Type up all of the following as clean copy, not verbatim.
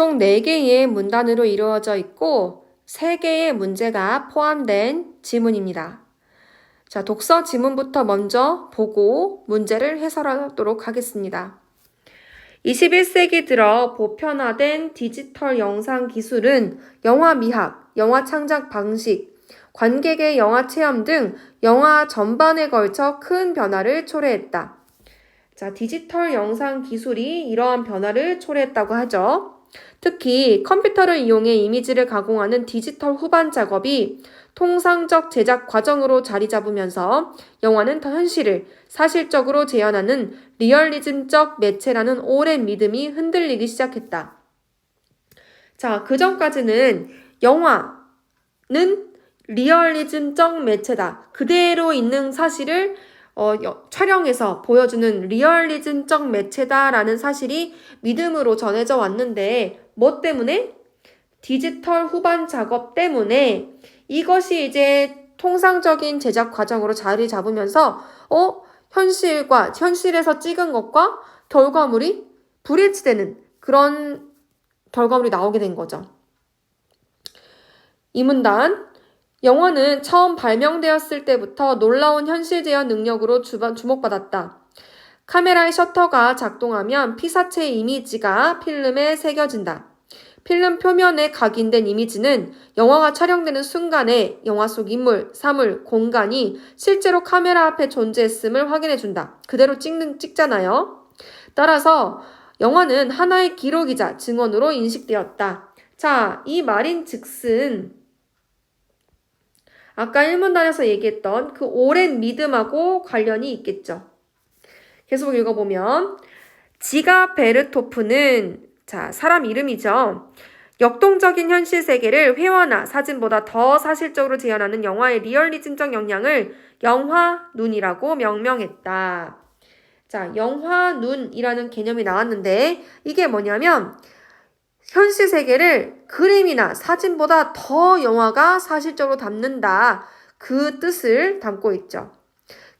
총 4개의 문단으로 이루어져 있고 3개의 문제가 포함된 지문입니다. 자, 독서 지문부터 먼저 보고 문제를 해설하도록 하겠습니다. 21세기 들어 보편화된 디지털 영상 기술은 영화 미학, 영화 창작 방식, 관객의 영화 체험 등 영화 전반에 걸쳐 큰 변화를 초래했다. 자, 디지털 영상 기술이 이러한 변화를 초래했다고 하죠. 특히 컴퓨터를 이용해 이미지를 가공하는 디지털 후반 작업이 통상적 제작 과정으로 자리 잡으면서 영화는 더 현실을 사실적으로 재현하는 리얼리즘적 매체라는 오랜 믿음이 흔들리기 시작했다. 자, 그전까지는 영화는 리얼리즘적 매체다. 그대로 있는 사실을 촬영해서 보여주는 리얼리즘적 매체다라는 사실이 믿음으로 전해져 왔는데 뭐 때문에? 디지털 후반 작업 때문에 이것이 이제 통상적인 제작 과정으로 자리 잡으면서 현실에서 찍은 것과 결과물이 불일치되는 그런 결과물이 나오게 된 거죠. 이 문단, 영화는 처음 발명되었을 때부터 놀라운 현실 재현 능력으로 주목받았다. 카메라의 셔터가 작동하면 피사체의 이미지가 필름에 새겨진다. 필름 표면에 각인된 이미지는 영화가 촬영되는 순간에 영화 속 인물, 사물, 공간이 실제로 카메라 앞에 존재했음을 확인해준다. 그대로 찍잖아요. 따라서 영화는 하나의 기록이자 증언으로 인식되었다. 자, 이 말인 즉슨 아까 1문단에서 얘기했던 그 오랜 믿음하고 관련이 있겠죠. 계속 읽어보면 지가 베르토프는 자, 사람 이름이죠. 역동적인 현실 세계를 회화나 사진보다 더 사실적으로 재현하는 영화의 리얼리즘적 역량을 영화눈이라고 명명했다. 자, 영화눈이라는 개념이 나왔는데 이게 뭐냐면 현실 세계를 그림이나 사진보다 더 영화가 사실적으로 담는다. 그 뜻을 담고 있죠.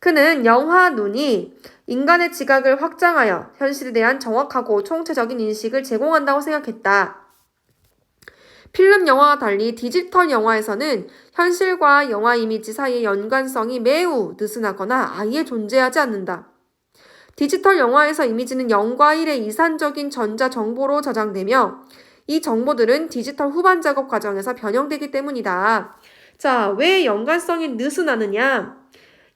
그는 영화눈이 인간의 지각을 확장하여 현실에 대한 정확하고 총체적인 인식을 제공한다고 생각했다. 필름 영화와 달리 디지털 영화에서는 현실과 영화 이미지 사이의 연관성이 매우 느슨하거나 아예 존재하지 않는다. 디지털 영화에서 이미지는 0과 1의 이산적인 전자 정보로 저장되며 이 정보들은 디지털 후반 작업 과정에서 변형되기 때문이다. 자, 왜 연관성이 느슨하느냐?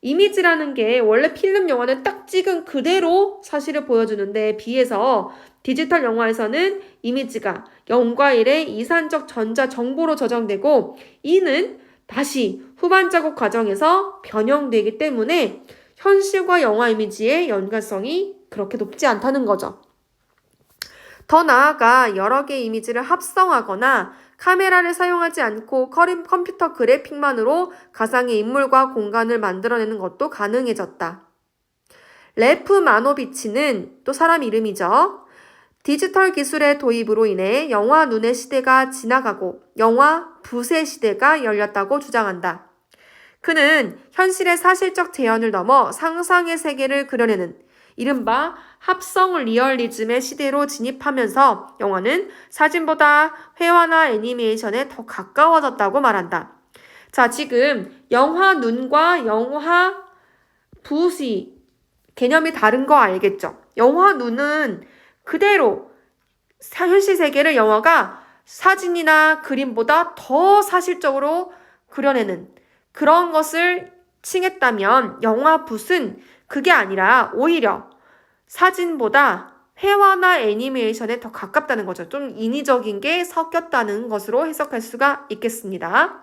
이미지라는 게 원래 필름 영화는 딱 찍은 그대로 사실을 보여주는데 비해서 디지털 영화에서는 이미지가 0과 1의 이산적 전자 정보로 저장되고 이는 다시 후반 작업 과정에서 변형되기 때문에 현실과 영화 이미지의 연관성이 그렇게 높지 않다는 거죠. 더 나아가 여러 개의 이미지를 합성하거나 카메라를 사용하지 않고 컴퓨터 그래픽만으로 가상의 인물과 공간을 만들어내는 것도 가능해졌다. 레프마노비치는 또 사람 이름이죠. 디지털 기술의 도입으로 인해 영화 눈의 시대가 지나가고 영화 붓의 시대가 열렸다고 주장한다. 그는 현실의 사실적 재현을 넘어 상상의 세계를 그려내는 이른바 합성 리얼리즘의 시대로 진입하면서 영화는 사진보다 회화나 애니메이션에 더 가까워졌다고 말한다. 자, 지금 영화 눈과 영화 붓이 개념이 다른 거 알겠죠? 영화 눈은 그대로 현실 세계를 영화가 사진이나 그림보다 더 사실적으로 그려내는 그런 것을 칭했다면 영화 붓은 그게 아니라 오히려 사진보다 회화나 애니메이션에 더 가깝다는 거죠. 좀 인위적인 게 섞였다는 것으로 해석할 수가 있겠습니다.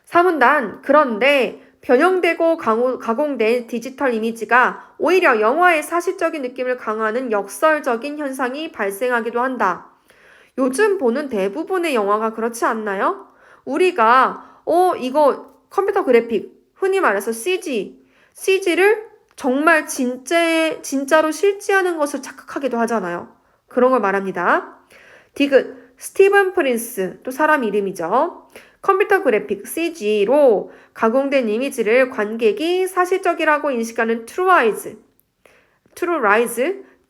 3문단, 그런데 변형되고 가공된 디지털 이미지가 오히려 영화의 사실적인 느낌을 강화하는 역설적인 현상이 발생하기도 한다. 요즘 보는 대부분의 영화가 그렇지 않나요? 우리가 이거 컴퓨터 그래픽, 흔히 말해서 CG를 정말 진짜로 실제하는 것을 착각하기도 하잖아요. 그런 걸 말합니다. 디귿, 스티븐 프린스, 또 사람 이름이죠. 컴퓨터 그래픽, CG로 가공된 이미지를 관객이 사실적이라고 인식하는 트루라이즈,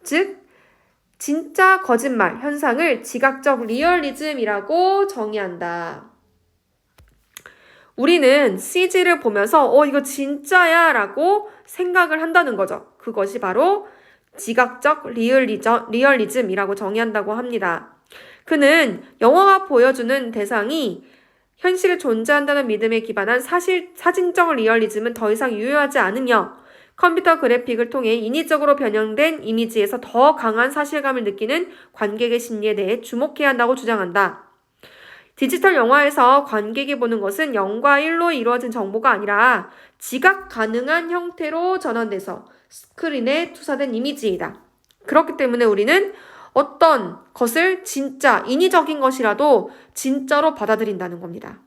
즉 진짜 거짓말 현상을 지각적 리얼리즘이라고 정의한다. 우리는 CG를 보면서 이거 진짜야 라고 생각을 한다는 거죠. 그것이 바로 지각적 리얼리즘이라고 정의한다고 합니다. 그는 영화가 보여주는 대상이 현실에 존재한다는 믿음에 기반한 사진적 리얼리즘은 더 이상 유효하지 않으며 컴퓨터 그래픽을 통해 인위적으로 변형된 이미지에서 더 강한 사실감을 느끼는 관객의 심리에 대해 주목해야 한다고 주장한다. 디지털 영화에서 관객이 보는 것은 0과 1로 이루어진 정보가 아니라 지각 가능한 형태로 전환돼서 스크린에 투사된 이미지이다. 그렇기 때문에 우리는 어떤 것을 진짜 인위적인 것이라도 진짜로 받아들인다는 겁니다.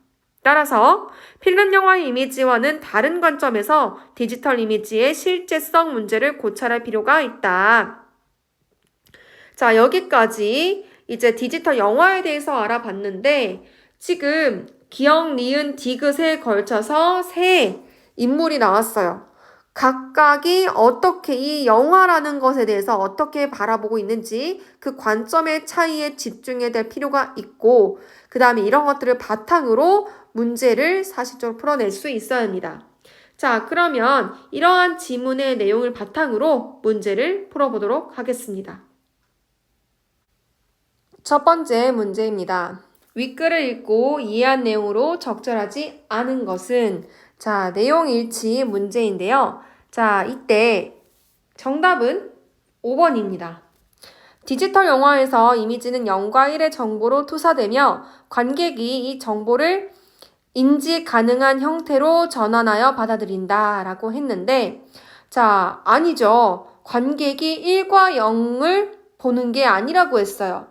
따라서 필름 영화의 이미지와는 다른 관점에서 디지털 이미지의 실제성 문제를 고찰할 필요가 있다. 자, 여기까지 이제 디지털 영화에 대해서 알아봤는데 지금 기역, 니은, 디귿에 걸쳐서 세 인물이 나왔어요. 각각이 어떻게 이 영화라는 것에 대해서 어떻게 바라보고 있는지 그 관점의 차이에 집중해야 될 필요가 있고 그 다음에 이런 것들을 바탕으로 문제를 사실적으로 풀어낼 수 있어야 합니다. 자, 그러면 이러한 지문의 내용을 바탕으로 문제를 풀어보도록 하겠습니다. 첫 번째 문제입니다. 윗글을 읽고 이해한 내용으로 적절하지 않은 것은 자, 내용 일치 문제인데요. 자, 이때 정답은 5번입니다. 디지털 영화에서 이미지는 0과 1의 정보로 투사되며 관객이 이 정보를 인지 가능한 형태로 전환하여 받아들인다 라고 했는데 자, 아니죠. 관객이 1과 0을 보는 게 아니라고 했어요.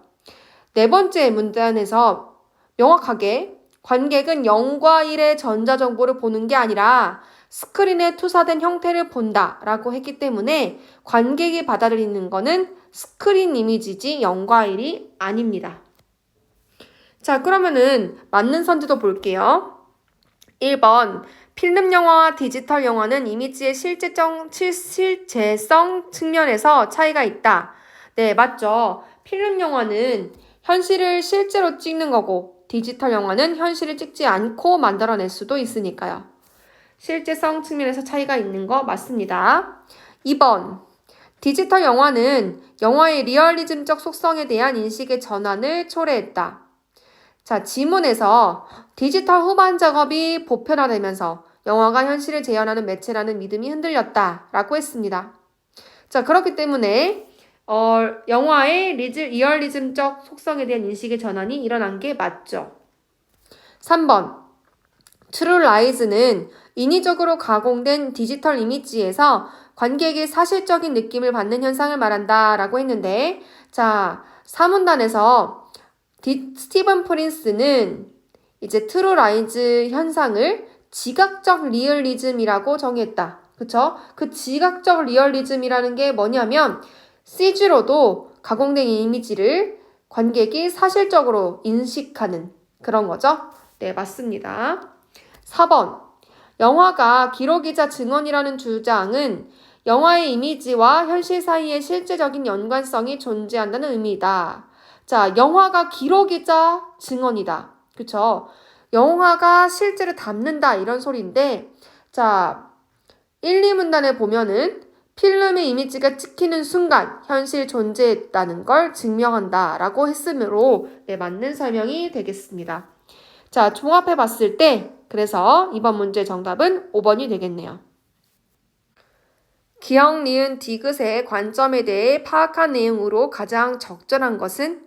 네 번째 문단에서 명확하게 관객은 0과 1의 전자정보를 보는 게 아니라 스크린에 투사된 형태를 본다 라고 했기 때문에 관객이 받아들이는 거는 스크린 이미지지 0과 1이 아닙니다. 자, 그러면은 맞는 선지도 볼게요. 1번 필름 영화와 디지털 영화는 이미지의 실제성 측면에서 차이가 있다. 네, 맞죠. 필름 영화는 현실을 실제로 찍는 거고 디지털 영화는 현실을 찍지 않고 만들어낼 수도 있으니까요. 실제성 측면에서 차이가 있는 거 맞습니다. 2번 디지털 영화는 영화의 리얼리즘적 속성에 대한 인식의 전환을 초래했다. 자, 지문에서 디지털 후반 작업이 보편화되면서 영화가 현실을 재현하는 매체라는 믿음이 흔들렸다 라고 했습니다. 자, 그렇기 때문에 영화의 리얼리즘적 속성에 대한 인식의 전환이 일어난 게 맞죠. 3번 True Lies는 인위적으로 가공된 디지털 이미지에서 관객이 사실적인 느낌을 받는 현상을 말한다 라고 했는데 자, 사문단에서 스티븐 프린스는 이제 True Lies 현상을 지각적 리얼리즘이라고 정의했다. 그쵸? 그 지각적 리얼리즘이라는 게 뭐냐면 CG로도 가공된 이미지를 관객이 사실적으로 인식하는 그런 거죠. 네, 맞습니다. 4번 영화가 기록이자 증언이라는 주장은 영화의 이미지와 현실 사이의 실제적인 연관성이 존재한다는 의미이다. 자, 영화가 기록이자 증언이다. 그쵸? 영화가 실제로 담는다 이런 소리인데 자, 1, 2문단에 보면은 필름의 이미지가 찍히는 순간 현실 존재했다는 걸 증명한다 라고 했으므로 네, 맞는 설명이 되겠습니다. 자, 종합해 봤을 때 그래서 이번 문제 정답은 5번이 되겠네요. 기역, 니은, 디귿의 관점에 대해 파악한 내용으로 가장 적절한 것은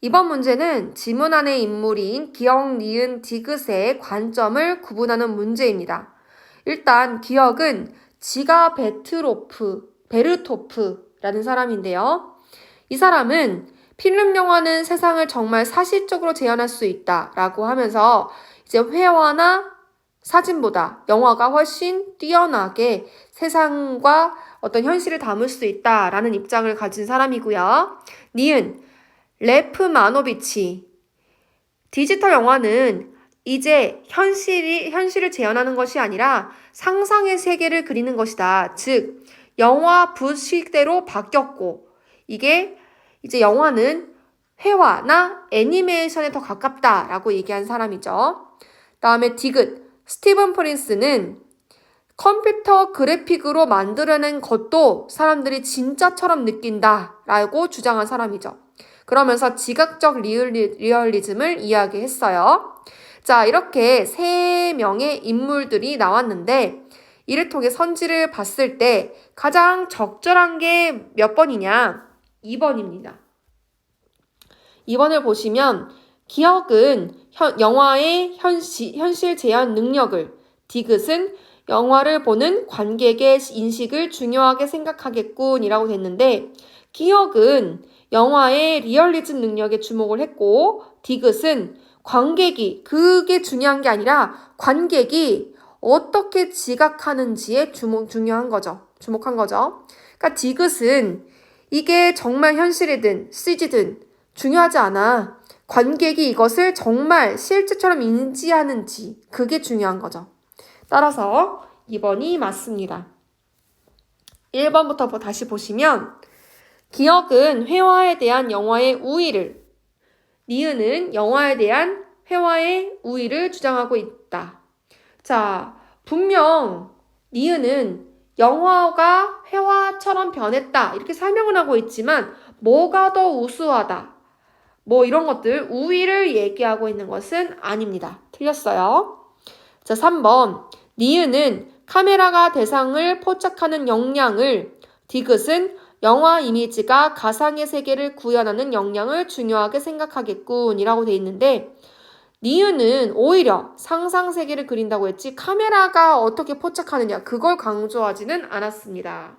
이번 문제는 지문 안의 인물인 기역, 니은, 디귿의 관점을 구분하는 문제입니다. 일단 기역은 지가 베르토프라는 사람인데요. 이 사람은 필름 영화는 세상을 정말 사실적으로 재현할 수 있다 라고 하면서 이제 회화나 사진보다 영화가 훨씬 뛰어나게 세상과 어떤 현실을 담을 수 있다라는 입장을 가진 사람이고요. 니은 레프마노비치 디지털 영화는 이제 현실을 재현하는 것이 아니라 상상의 세계를 그리는 것이다. 즉 영화 부식대로 바뀌었고 이게 이제 영화는 회화나 애니메이션에 더 가깝다라고 얘기한 사람이죠. 다음에 디귿, 스티븐 프린스는 컴퓨터 그래픽으로 만들어낸 것도 사람들이 진짜처럼 느낀다라고 주장한 사람이죠. 그러면서 지각적 리얼리즘을 이야기했어요. 자, 이렇게 3명의 인물들이 나왔는데 이를 통해 선지를 봤을 때 가장 적절한 게 몇 번이냐? 2번입니다. 2번을 보시면 기억은 영화의 현실 재현 능력을, 디귿은 영화를 보는 관객의 인식을 중요하게 생각하겠군이라고 됐는데 기억은 영화의 리얼리즘 능력에 주목을 했고 디귿은 관객이 그게 중요한 게 아니라 관객이 어떻게 지각하는지에 중요한 거죠. 주목한 거죠. 그러니까 디귿은 이게 정말 현실이든 CG든 중요하지 않아. 관객이 이것을 정말 실제처럼 인지하는지 그게 중요한 거죠. 따라서 2번이 맞습니다. 1번부터 다시 보시면 기억은 회화에 대한 영화의 우위를, 니은은 영화에 대한 회화의 우위를 주장하고 있다. 자, 분명 니은은 영화가 회화처럼 변했다 이렇게 설명을 하고 있지만 뭐가 더 우수하다 뭐 이런 것들 우위를 얘기하고 있는 것은 아닙니다. 틀렸어요. 자, 3번 니은은 카메라가 대상을 포착하는 역량을, 디귿은 영화 이미지가 가상의 세계를 구현하는 역량을 중요하게 생각하겠군 이라고 돼 있는데 니은은 오히려 상상 세계를 그린다고 했지 카메라가 어떻게 포착하느냐 그걸 강조하지는 않았습니다.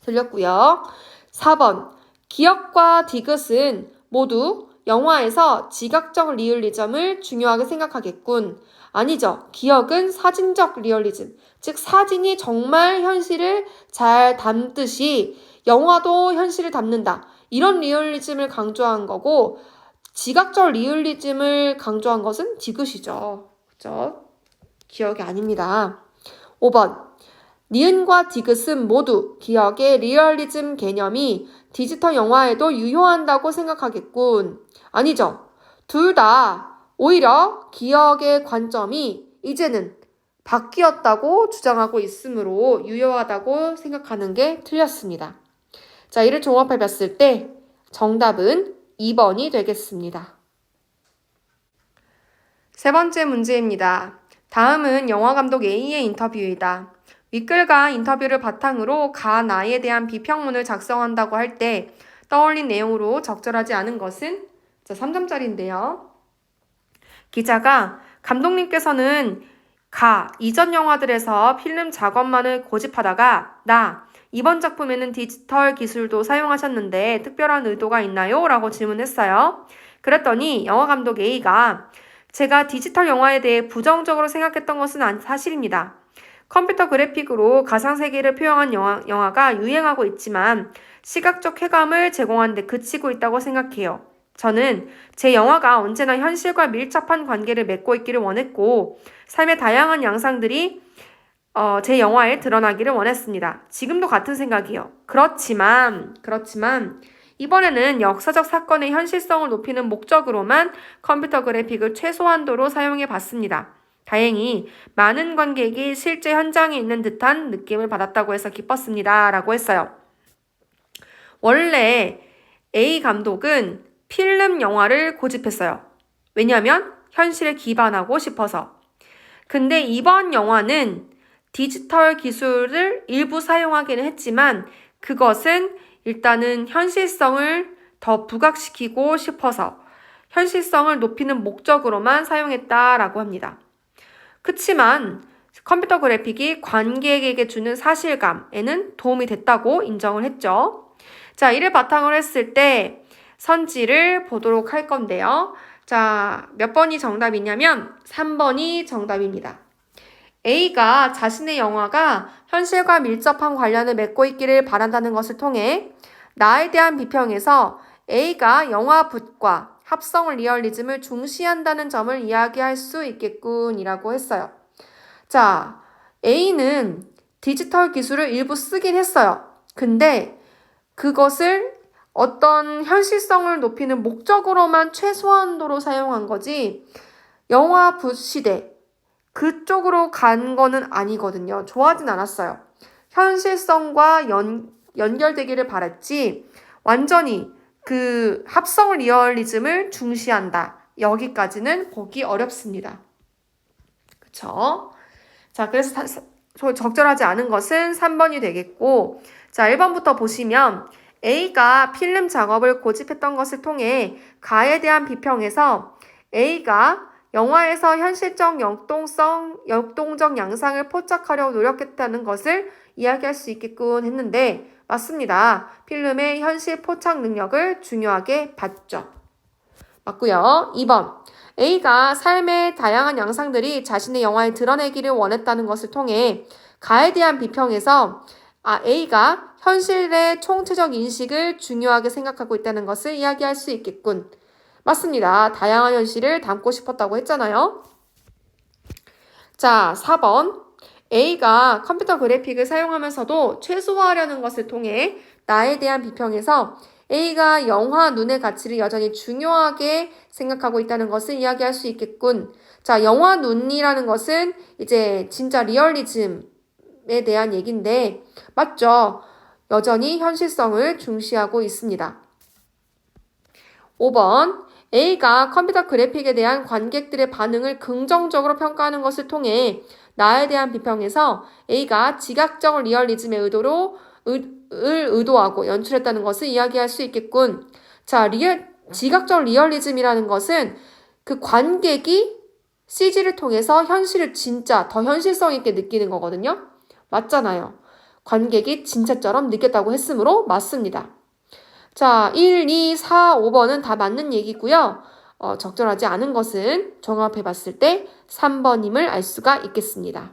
틀렸고요. 4번 기억과 디귿은 모두 영화에서 지각적 리얼리즘을 중요하게 생각하겠군. 아니죠. 기억은 사진적 리얼리즘, 즉 사진이 정말 현실을 잘 담듯이 영화도 현실을 담는다. 이런 리얼리즘을 강조한 거고 지각적 리얼리즘을 강조한 것은 디귿이죠. 그죠? 기억이 아닙니다. 5번 니은과 디귿은 모두 기억의 리얼리즘 개념이 디지털 영화에도 유효한다고 생각하겠군. 아니죠. 둘 다 오히려 기억의 관점이 이제는 바뀌었다고 주장하고 있으므로 유효하다고 생각하는 게 틀렸습니다. 자, 이를 종합해 봤을 때 정답은 2번이 되겠습니다. 세 번째 문제입니다. 다음은 영화감독 A의 인터뷰이다. 윗글과 인터뷰를 바탕으로 가 나에 대한 비평문을 작성한다고 할 때 떠올린 내용으로 적절하지 않은 것은? 자, 3점짜리인데요. 기자가 감독님께서는 이전 영화들에서 필름 작업만을 고집하다가 이번 작품에는 디지털 기술도 사용하셨는데 특별한 의도가 있나요? 라고 질문했어요. 그랬더니 영화감독 A가 제가 디지털 영화에 대해 부정적으로 생각했던 것은 사실입니다. 컴퓨터 그래픽으로 가상세계를 표현한 영화가 유행하고 있지만 시각적 쾌감을 제공하는 데 그치고 있다고 생각해요. 저는 제 영화가 언제나 현실과 밀접한 관계를 맺고 있기를 원했고 삶의 다양한 양상들이 제 영화에 드러나기를 원했습니다. 지금도 같은 생각이요. 그렇지만 이번에는 역사적 사건의 현실성을 높이는 목적으로만 컴퓨터 그래픽을 최소한도로 사용해 봤습니다. 다행히 많은 관객이 실제 현장에 있는 듯한 느낌을 받았다고 해서 기뻤습니다. 라고 했어요. 원래 A 감독은 필름 영화를 고집했어요. 왜냐하면 현실에 기반하고 싶어서. 근데 이번 영화는 디지털 기술을 일부 사용하기는 했지만 그것은 일단은 현실성을 더 부각시키고 싶어서 현실성을 높이는 목적으로만 사용했다라고 합니다. 그치만 컴퓨터 그래픽이 관객에게 주는 사실감에는 도움이 됐다고 인정을 했죠. 자, 이를 바탕으로 했을 때 선지를 보도록 할 건데요. 자, 몇 번이 정답이냐면 3번이 정답입니다. A가 자신의 영화가 현실과 밀접한 관련을 맺고 있기를 바란다는 것을 통해 나에 대한 비평에서 A가 영화붓과 합성 리얼리즘을 중시한다는 점을 이야기할 수 있겠군이라고 했어요. 자, A는 디지털 기술을 일부 쓰긴 했어요. 근데 그것을 어떤 현실성을 높이는 목적으로만 최소한도로 사용한 거지 영화 붓시대 그쪽으로 간 거는 아니거든요. 좋아하진 않았어요. 현실성과 연결되기를 바랐지 완전히 그 합성 리얼리즘을 중시한다. 여기까지는 보기 어렵습니다. 그쵸? 자, 그래서 적절하지 않은 것은 3번이 되겠고, 자, 1번부터 보시면 A가 필름 작업을 고집했던 것을 통해 가에 대한 비평에서 A가 영화에서 현실적 역동적 양상을 포착하려고 노력했다는 것을 이야기할 수 있겠군 했는데 맞습니다. 필름의 현실 포착 능력을 중요하게 봤죠. 맞고요. 2번. A가 삶의 다양한 양상들이 자신의 영화에 드러내기를 원했다는 것을 통해 가에 대한 비평에서 A가 현실의 총체적 인식을 중요하게 생각하고 있다는 것을 이야기할 수 있겠군. 맞습니다. 다양한 현실을 담고 싶었다고 했잖아요. 자, 4번. A가 컴퓨터 그래픽을 사용하면서도 최소화하려는 것을 통해 나에 대한 비평에서 A가 영화 눈의 가치를 여전히 중요하게 생각하고 있다는 것을 이야기할 수 있겠군. 자, 영화 눈이라는 것은 이제 진짜 리얼리즘에 대한 얘기인데 맞죠? 여전히 현실성을 중시하고 있습니다. 5번. A가 컴퓨터 그래픽에 대한 관객들의 반응을 긍정적으로 평가하는 것을 통해 나에 대한 비평에서 A가 지각적 리얼리즘의 의도하고 연출했다는 것을 이야기할 수 있겠군. 자, 지각적 리얼리즘이라는 것은 그 관객이 CG를 통해서 현실을 진짜 더 현실성 있게 느끼는 거거든요. 맞잖아요. 관객이 진짜처럼 느꼈다고 했으므로 맞습니다. 자, 1, 2, 4, 5번은 다 맞는 얘기고요. 적절하지 않은 것은 종합해 봤을 때 3번임을 알 수가 있겠습니다.